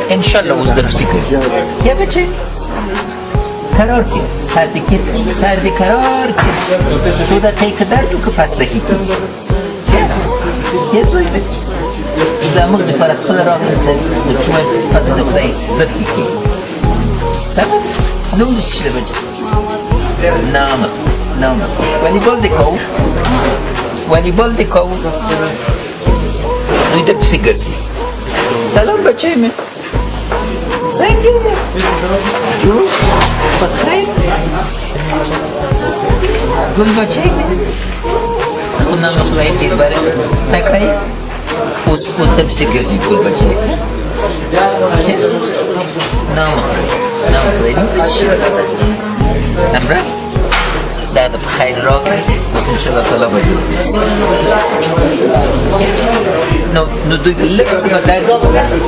İnşallah uzdurursun kız. Ya bacım. Karar ki. Sardı karar ki. Suda tek kadar çok pastaki ki. Ya soy be. إذا مغدي فرق كل راجل دكتور فضل دكتور زكي سبب نقول الشيء ده بجد نعم والی بول دکاو نویده بسیگرزی سلام بچه من زنگیده جو بخیر گل بچه من خود نام خدایی دید باره تکایی Usta psikiyatrisi kul baca. Nama Namra. Dah ada khair rogai. Us insyaallah taala baca. No doi bilek sebagai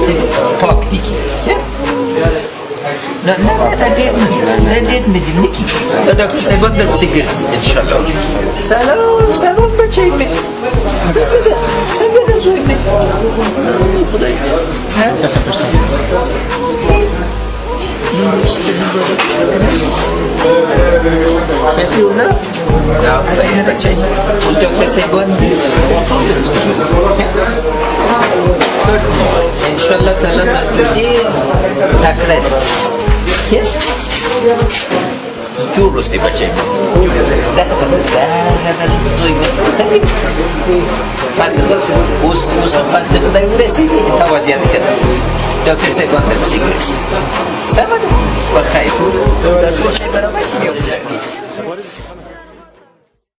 si talk diki. Ada dia mediniki. Ada saya buat psikiyatrisi insyaallah. Salam baca ini. Saya dah suai me. Merci Una. Ciao, saya baca. Untuk saya buat. Insyaallah taala nanti takdir. Ya. Juro sih baca. Dah Sabi. Fazla. Usta fazla kadar uresi tavaziyat set. Doktor saya buat psikiatri. Sama tu. Berkait. Sudah selesai berapa sih?